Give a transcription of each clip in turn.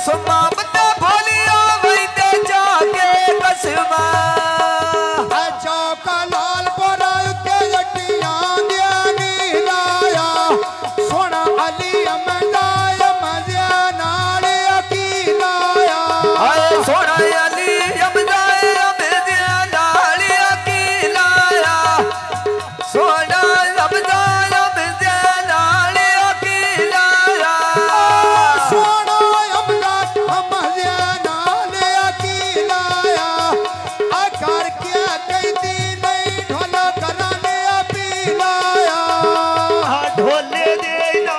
कसमा बता भोलिया वैदे जाके कसमा चौका लाल पोरा के जटियां दिया नीलाया सोना अली अमदाय मजा नाल अकीलाया आए सोना अली अमदाय अमदिया नाल अकीलाया सोना अमदाय अमदिया नाल अकीलाया सोना अमदाय अमदिया नाल अकीलाया आकार क्या कहती नहीं ढोल कराने अपीलाया ढोले देना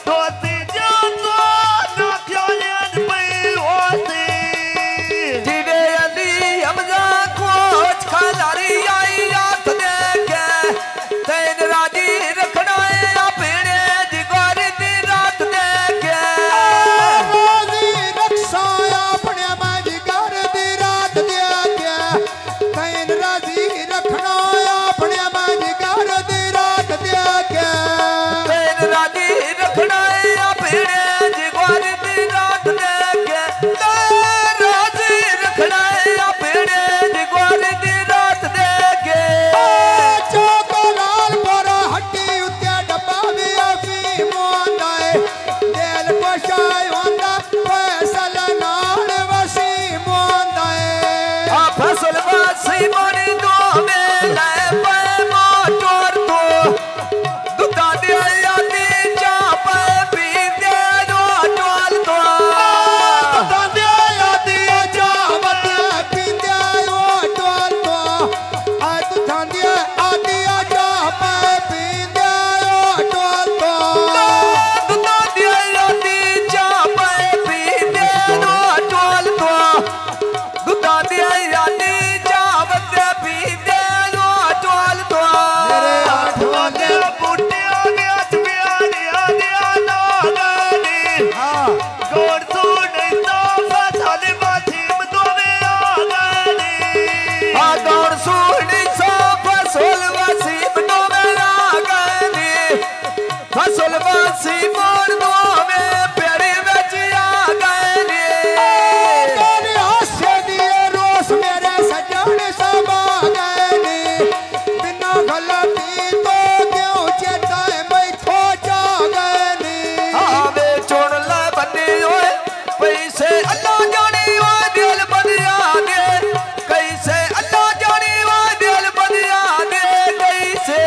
दोस्ती जातो ना ख्याल पे होती जीवे अली हमजा खोज खलारी आई रात देखे तैन राजी रखना है अपने जिगर दी रात देखे राजी रक्षा अपने मजगर दी रात देखे तैन राजी रखना अपने मजगर दी रात देखे तैन राजी रखना है अपने जिगर दी रात देखे तैन राजी रखना है अपने जिगर दी रात देखे चौका लाल पोरा हट्टी उत्ते डब्बा भी अफी मोंदा है दिल कोशाय होंदा फैसल नाल वसी मोंदा है आ फसल वासी मोनी दो में ले पे मोटर तो दुता दे यादी चा पे पी दे दो टोल तो तांदे यादी जावत पींदे ओ टोल तो आ तू तांदे आदी जा पे पींदे ओ टोल तो दुता दे यादी चा पे पी दे दो टोल तो दुता दे यादी चा पे पी दे दो टोल तो ढोले बूटिया ने अजबिया दिया नागनी गोड़ सुने तो फसल माथीम तो मेरा गानी आ दौड़ सुनी सा फसल वासी बनो मेरा गनी फसल वासी मोर दो में प्यारी बचिया गनी तेरे हास्य दिए रोस मेरे सजन सब आ गए नी बिना गलती तो क्यों चेताए मैं खो जा गए नी आवे चुन ले बनी ओए पैसे अल्लाह जानी ओए दिल बदिया दे कैसे अल्लाह जानी ओए दिल बदिया दे कैसे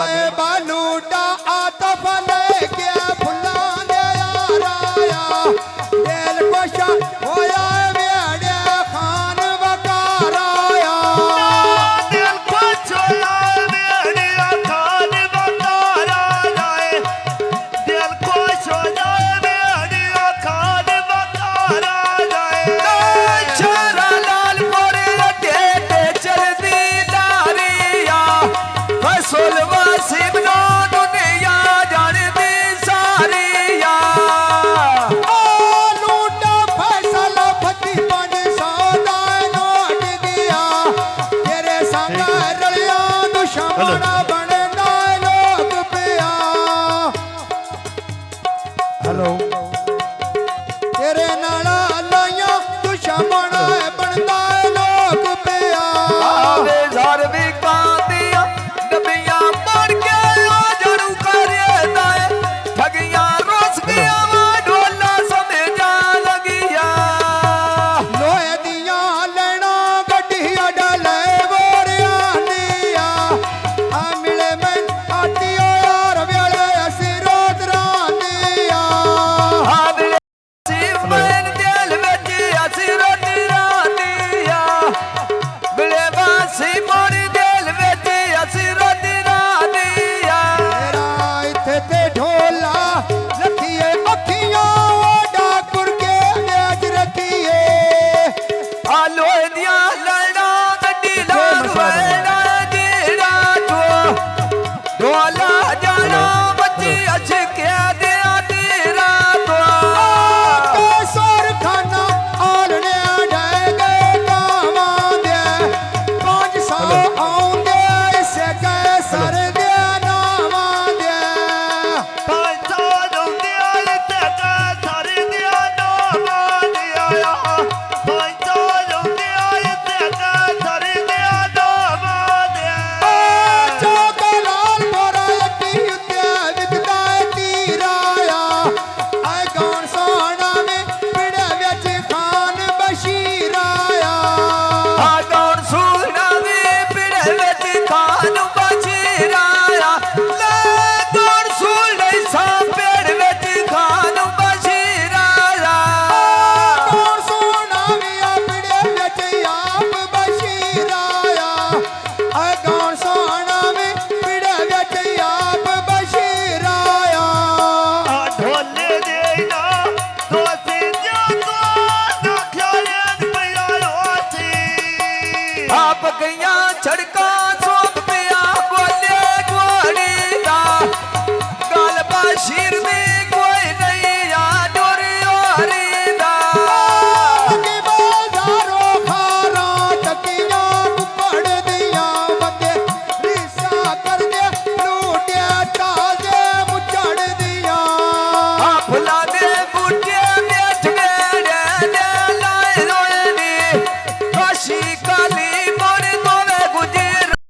आए बालूटा आतफ लेके फुला दे याराया दिल कोशा होया वेड़े खान बकाराया दिल को छोड़ा मेरी खान बकारा जाए दिल को छोड़ा मेरी खान बकारा जाए छोरा लाल मोरे टेटे चलदी दारिया फसल वासी बनो दुनिया जानदी सारिया लूटा फैसल फती बन सौदा नोट दिया तेरे संग रलिया दुश्मन बनना लोग पिया हेलो तेरे ना